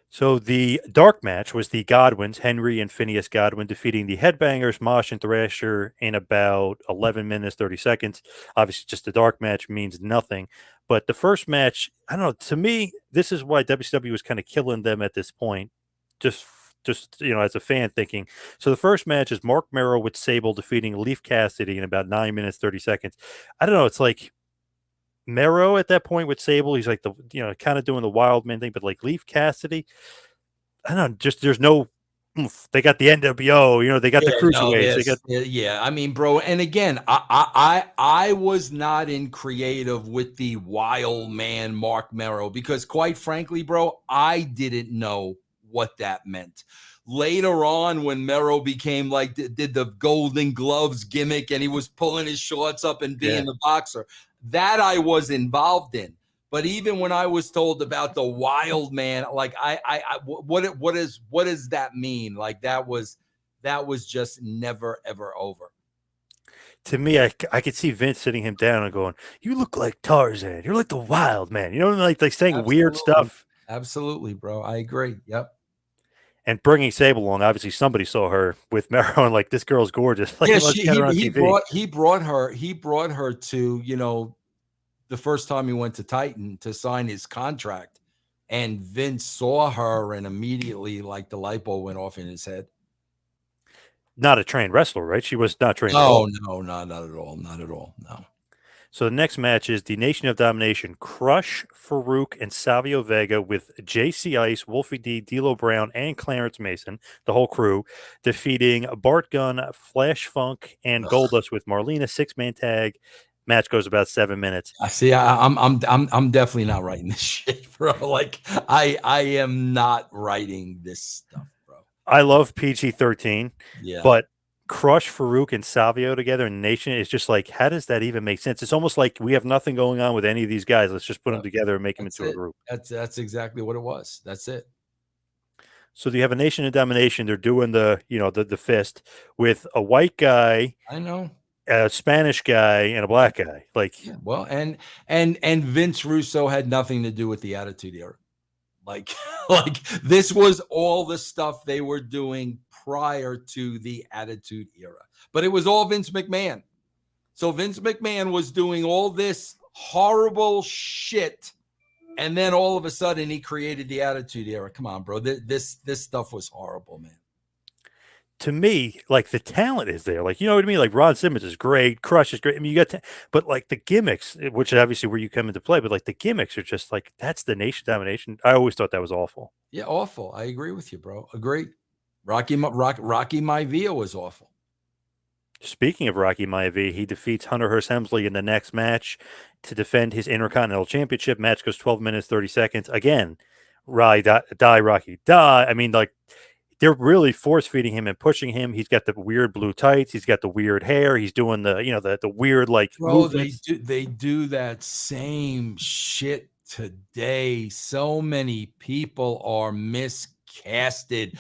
So the dark match was the Godwins, Henry and Phineas Godwin, defeating the Headbangers, Mosh and Thrasher, in about 11 minutes, 30 seconds. Obviously, just the dark match means nothing. But the first match, I don't know, to me, this is why WCW was kind of killing them at this point. Just as a fan thinking. So the first match is Mark Merrow with Sable defeating Leaf Cassidy in about 9 minutes, 30 seconds. I don't know. It's like Merrow at that point with Sable, he's like kind of doing the wild man thing, but like Leaf Cassidy, I don't know, just there's no oomph. They got the NWO, they got the Yeah, no, cruiserweights, they got this, yeah. I mean, bro, and again, I was not in creative with the wild man Mark Merrow because, quite frankly, bro, I didn't know what that meant. Later on, when Merrow became like did the Golden Gloves gimmick and he was pulling his shorts up and yeah. being the boxer, that I was involved in. But even when I was told about the wild man, like what does that mean? Like that was just never ever over. To me, I could see Vince sitting him down and going, "You look like Tarzan. You're like the wild man." Like saying weird Absolutely. stuff Absolutely, bro. I agree. Yep. and bringing Sable along. Obviously, somebody saw her with Merrow and like this girl's gorgeous. Like Yeah, let's get her on TV. he brought her to, the first time he went to Titan to sign his contract, and Vince saw her and immediately like the light bulb went off in his head. Not a trained wrestler, right? She was not trained at No, all. no, not at all. Not at all. No. So the next match is the Nation of Domination, Crush, Farouk, and Savio Vega with JC Ice, Wolfie D, D'Lo Brown, and Clarence Mason, the whole crew, defeating Bart Gunn, Flash Funk, and Ugh. Goldust with Marlena, six-man tag. Match goes about 7 minutes. I see. I'm definitely not writing this shit, bro. Like I am not writing this stuff, bro. I love PG-13, Yeah. but Crush, Farouk, and Savio together in Nation is just like, how does that even make sense? It's almost like we have nothing going on with any of these guys. Let's just put them together and make them That's into a it. group. That's exactly what it was. That's it. So you have a Nation of Domination. They're doing the fist with a white guy, I know. a Spanish guy, and a black guy. Like, Yeah. Well, and Vince Russo had nothing to do with the Attitude Era. Like, like this was all the stuff they were doing prior to the Attitude Era. But it was all Vince McMahon. So Vince McMahon was doing all this horrible shit, and then all of a sudden he created the Attitude Era. Come on, bro. This stuff was horrible, man. To me, like the talent is there. Like, you know what I mean? Like Ron Simmons is great, Crush is great. I mean, you got but like the gimmicks, which is obviously where you come into play, but like the gimmicks are just like that's the nation domination. I always thought that was awful. Yeah, awful. I agree with you, bro. Agree. Rocky Maivia was awful. Speaking of Rocky Maivia, he defeats Hunter Hearst Helmsley in the next match to defend his Intercontinental Championship. Match goes 12 minutes, 30 seconds. Again, die, Rocky, die. I mean, like, they're really force feeding him and pushing him. He's got the weird blue tights. He's got the weird hair. He's doing the weird like Bro, movements. they do that same shit today. So many people are miscasted,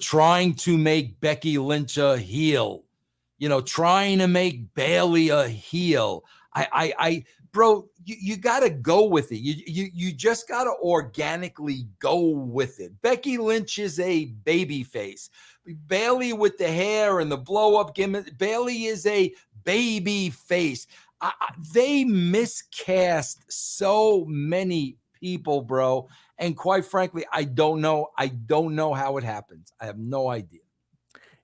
trying to make Becky Lynch a heel, trying to make Bailey a heel. Bro, you got to go with it. You just got to organically go with it. Becky Lynch is a baby face. Bailey with the hair and the blow up gimmick. Bailey is a baby face. They miscast so many people, bro. And quite frankly, I don't know. I don't know how it happens. I have no idea.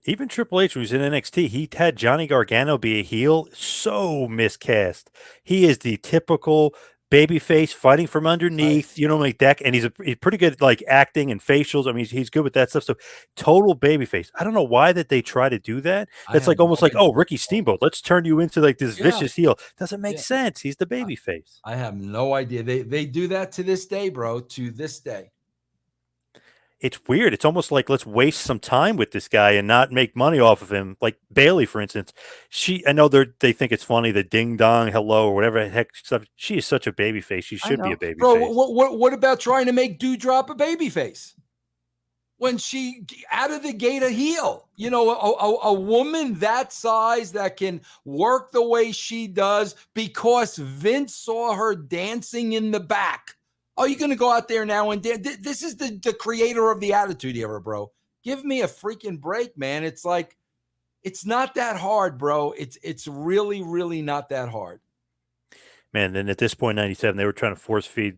Even Triple H, who's in NXT, he had Johnny Gargano be a heel. So miscast. He is the typical babyface fighting from underneath, like that. And he's pretty good like acting and facials. I mean, he's good with that stuff. So total babyface. I don't know why that they try to do that. That's like almost like, oh, Ricky Steamboat, let's turn you into like this vicious heel. Doesn't make sense. He's the babyface. I have no idea. They do that to this day, bro. To this day. It's weird. It's almost like let's waste some time with this guy and not make money off of him. Like Bailey, for instance, I know they think it's funny, the ding dong hello or whatever the heck stuff. She is such a baby face. She should be a baby bro, face. What about trying to make Dewdrop a baby face when she out of the gate a heel? A woman that size that can work the way she does because Vince saw her dancing in the back. Are you going to go out there now and dance? This is the creator of the Attitude Era, bro. Give me a freaking break, man. It's like, it's not that hard, bro. It's really, really not that hard. Man, then at this point, 97, they were trying to force feed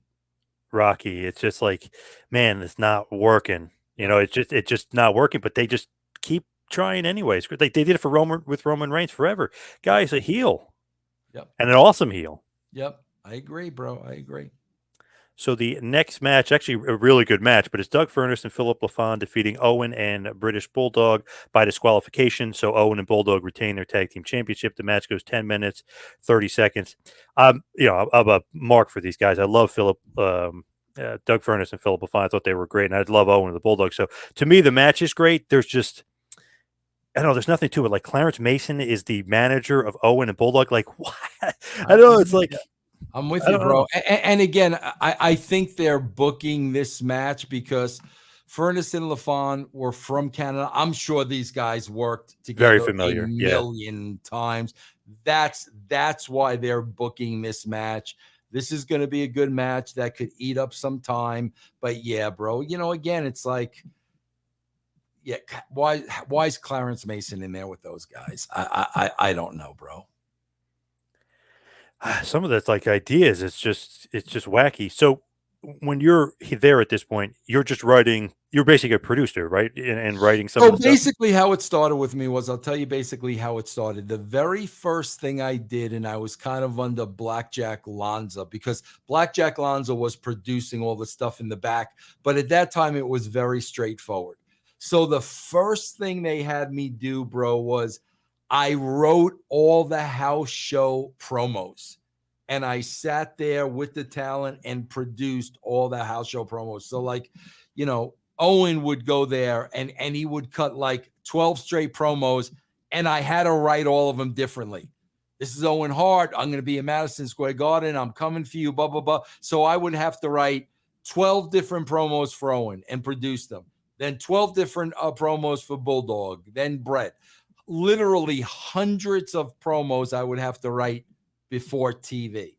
Rocky. It's just like, man, it's not working. It's just not working, but they just keep trying anyways. They did it for Roman Reigns forever. Guy's a heel. Yep. And an awesome heel. Yep. I agree, bro. I agree. So the next match, actually a really good match, but it's Doug Furnas and Philip LaFon defeating Owen and British Bulldog by disqualification. So Owen and Bulldog retain their tag team championship. The match goes 10 minutes, 30 seconds. I'm a mark for these guys. I love Doug Furnas and Philip LaFon. I thought they were great, and I love Owen and the Bulldog. So to me, the match is great. There's there's nothing to it. Like Clarence Mason is the manager of Owen and Bulldog. Like, what? I don't know. It's like, I'm with you, bro. And again, I think they're booking this match because Furnas and LaFon were from Canada. I'm sure these guys worked together very familiar. a million times. That's why they're booking this match. This is going to be a good match that could eat up some time. But yeah, bro, again, it's like, yeah, why is Clarence Mason in there with those guys? I don't know, bro. Some of that's like ideas. It's just wacky. So when you're there at this point, you're just writing. You're basically a producer, right? And writing some of the basically stuff. How it started with me was, I'll tell you basically how it started. The very first thing I did, and I was kind of under Blackjack Lanza because Blackjack Lanza was producing all the stuff in the back. But at that time, it was very straightforward. So the first thing they had me do, bro, was I wrote all the house show promos. And I sat there with the talent and produced all the house show promos. So like, Owen would go there and he would cut like 12 straight promos, and I had to write all of them differently. This is Owen Hart. I'm going to be in Madison Square Garden. I'm coming for you, blah, blah, blah. So I would have to write 12 different promos for Owen and produce them. Then 12 different promos for Bulldog. Then Bret. Literally hundreds of promos I would have to write before TV.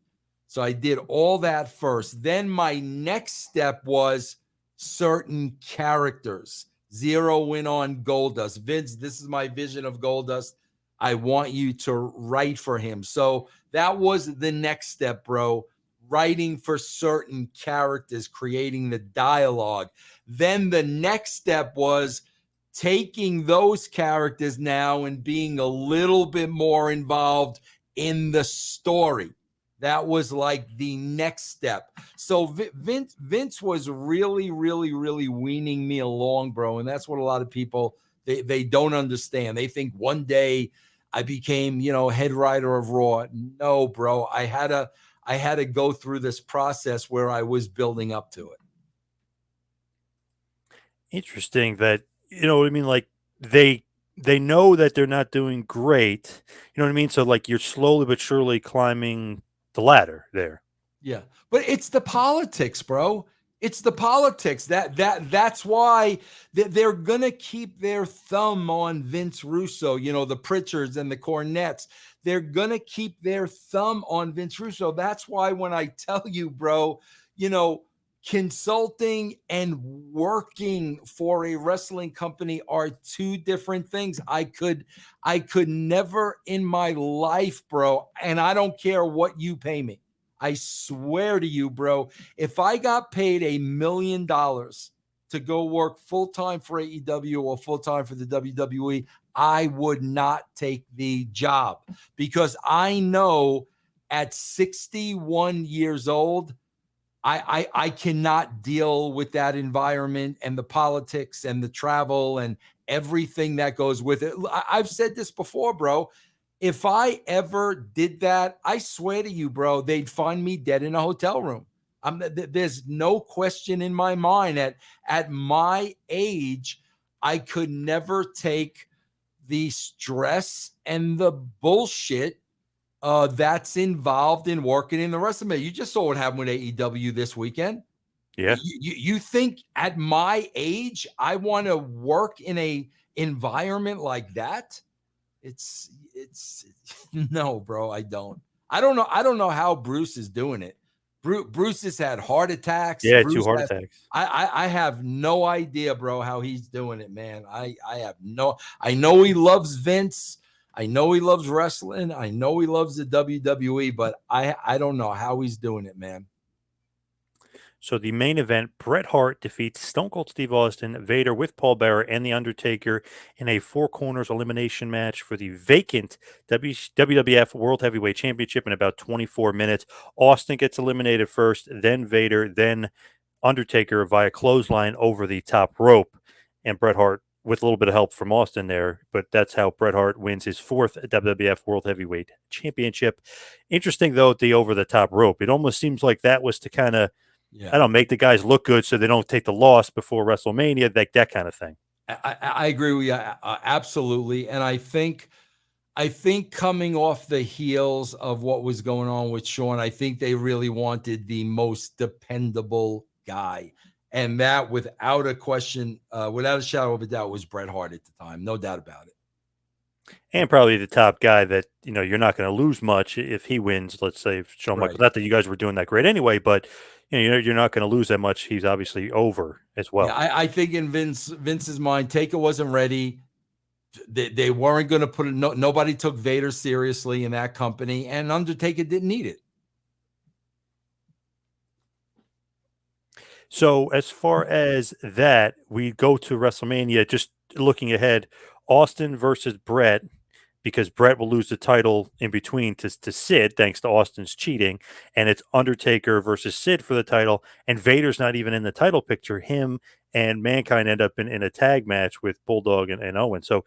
So I did all that first. Then my next step was certain characters. Zero in on Goldust. Vince, this is my vision of Goldust. I want you to write for him. So that was the next step, bro. Writing for certain characters, creating the dialogue. Then the next step was taking those characters now and being a little bit more involved in the story. That was like the next step. So Vince was really, really, really weaning me along, bro. And that's what a lot of people they don't understand. They think one day I became, head writer of Raw. No, bro. I had to go through this process where I was building up to it. Interesting that, you know what I mean? Like they know that they're not doing great. You know what I mean? So like you're slowly but surely climbing the ladder there. Yeah. But it's the politics, bro. It's the politics. That's why they're gonna keep their thumb on Vince Russo, the Pritchards and the Cornettes. They're gonna keep their thumb on Vince Russo. That's why when I tell you, bro, consulting and working for a wrestling company are two different things. I could never in my life, bro, and I don't care what you pay me. I swear to you, bro, if I got paid $1 million to go work full time for AEW or full time for the WWE, I would not take the job, because I know at 61 years old, I cannot deal with that environment and the politics and the travel and everything that goes with it. I've said this before, bro. If I ever did that, I swear to you, bro, they'd find me dead in a hotel room. There's no question in my mind at my age, I could never take the stress and the bullshit that's involved in working in the WrestleMania. You just saw what happened with AEW this weekend. Yeah. You think at my age I want to work in a environment like that? It's no, bro. I don't. I don't know how Bruce is doing it. Bruce has had heart attacks. Yeah, two Bruce heart has, attacks. I have no idea, bro, how he's doing it, man. I have no. I know he loves Vince. I know he loves wrestling. I know he loves the WWE, but I don't know how he's doing it, man. So the main event, Bret Hart defeats Stone Cold Steve Austin, Vader with Paul Bearer, and The Undertaker in a four corners elimination match for the vacant WWF World Heavyweight Championship in about 24 minutes. Austin gets eliminated first, then Vader, then Undertaker via clothesline over the top rope, and Bret Hart with a little bit of help from Austin there, but that's how Bret Hart wins his fourth WWF World Heavyweight Championship. Interesting though, the over the top rope. It almost seems like that was to kind of, I don't know, make the guys look good so they don't take the loss before WrestleMania, like that kind of thing. I agree with you absolutely, and I think coming off the heels of what was going on with Shawn, I think they really wanted the most dependable guy. And that, without a question, without a shadow of a doubt, was Bret Hart at the time. No doubt about it. And probably the top guy that, you're not going to lose much if he wins, let's say Shawn Michaels. Right. Not that you guys were doing that great anyway, but you're not going to lose that much. He's obviously over as well. Yeah, I think in Vince's mind, Taker wasn't ready. They weren't going to put it. Nobody took Vader seriously in that company, and Undertaker didn't need it. So as far as that, we go to WrestleMania, just looking ahead, Austin versus Bret, because Bret will lose the title in between to Sid, thanks to Austin's cheating. And it's Undertaker versus Sid for the title. And Vader's not even in the title picture. Him and Mankind end up in a tag match with Bulldog and Owen. So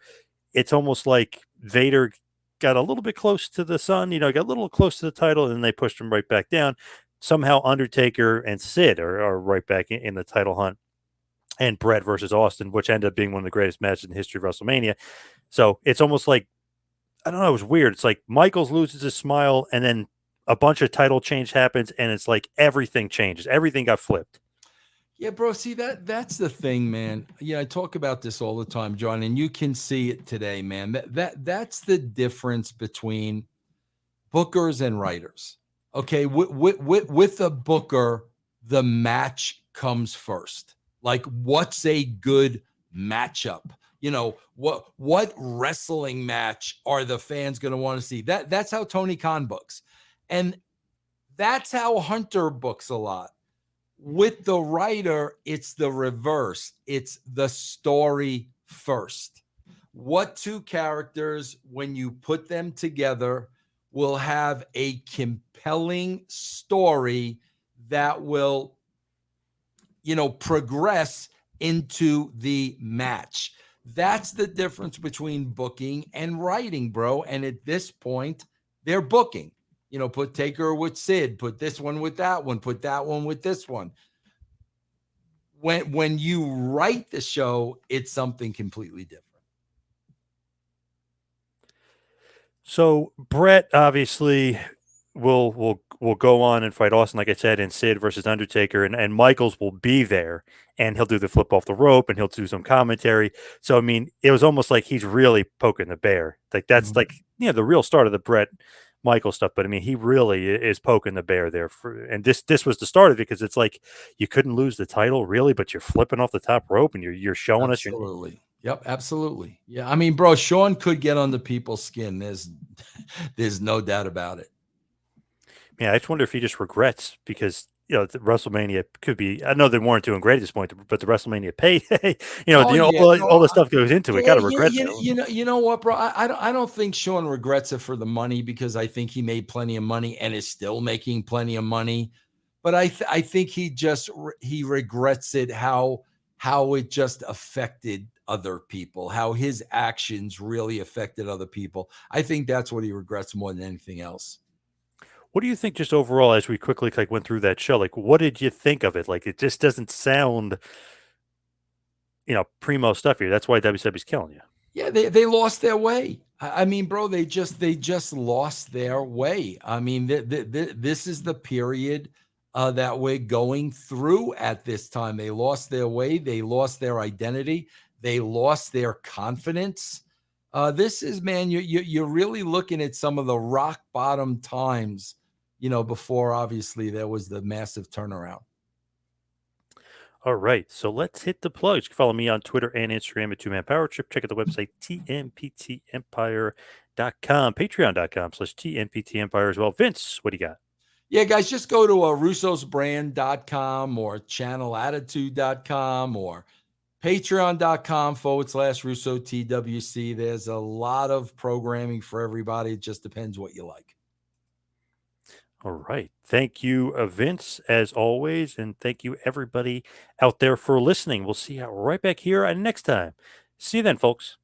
it's almost like Vader got a little bit close to the sun, got a little close to the title, and then they pushed him right back down. Somehow Undertaker and Sid are right back in the title hunt, and Bret versus Austin, which ended up being one of the greatest matches in the history of WrestleMania. So it's almost like, I don't know, it was weird. It's like Michaels loses his smile, and then a bunch of title change happens, and it's like everything changes. Everything got flipped. Yeah, bro. See, that's the thing, man. Yeah, I talk about this all the time, John, and you can see it today, man. That's the difference between bookers and writers. Okay, with a booker, the match comes first. Like, what's a good matchup? What wrestling match are the fans going to want to see? That's how Tony Khan books. And that's how Hunter books a lot. With the writer, it's the reverse. It's the story first. What two characters, when you put them together, will have a compelling story that will, progress into the match? That's the difference between booking and writing, bro. And at this point, they're booking. Put Taker with Sid, put this one with that one, put that one with this one. When you write the show, it's something completely different. So Brett obviously will go on and fight Austin, like I said, in Sid versus Undertaker, and Michaels will be there, and he'll do the flip off the rope, and he'll do some commentary. So I mean, it was almost like he's really poking the bear. Like that's like the real start of the Brett Michael stuff. But I mean, he really is poking the bear there. And this was the start of it, because it's like you couldn't lose the title really, but you're flipping off the top rope and you're showing us your. Absolutely. Yep, absolutely. Yeah, I mean, bro, Shawn could get under people's skin. There's no doubt about it. Yeah, I just wonder if he just regrets, because the WrestleMania could be. I know they weren't doing great at this point, but the WrestleMania payday, Oh yeah, all the stuff goes into it. Got to regret yeah, that. you know what, bro? I don't think Shawn regrets it for the money, because I think he made plenty of money and is still making plenty of money. But I think he regrets it, how it just affected other people, how his actions really affected other people. I think that's what he regrets more than anything else. What do you think, just overall, as we quickly went through that show? Like, what did you think of it? Like, it just doesn't sound, primo stuff here. That's why WWE's killing you. Yeah, they lost their way. I mean, bro, they just lost their way. I mean, this is the period that we're going through at this time. They lost their way. They lost their identity. They lost their confidence. This is, man, you're really looking at some of the rock bottom times, before obviously there was the massive turnaround. All right, so let's hit the plugs. You can follow me on Twitter and Instagram at 2Man Power Trip. Check out the website, tmptempire.com, patreon.com/tmptempire as well. Vince, what do you got? Yeah, guys, just go to russosbrand.com or channelattitude.com or patreon.com/Russo TWC. There's a lot of programming for everybody. It just depends what you like. All right. Thank you, Vince, as always. And thank you, everybody out there, for listening. We'll see you right back here next time. See you then, folks.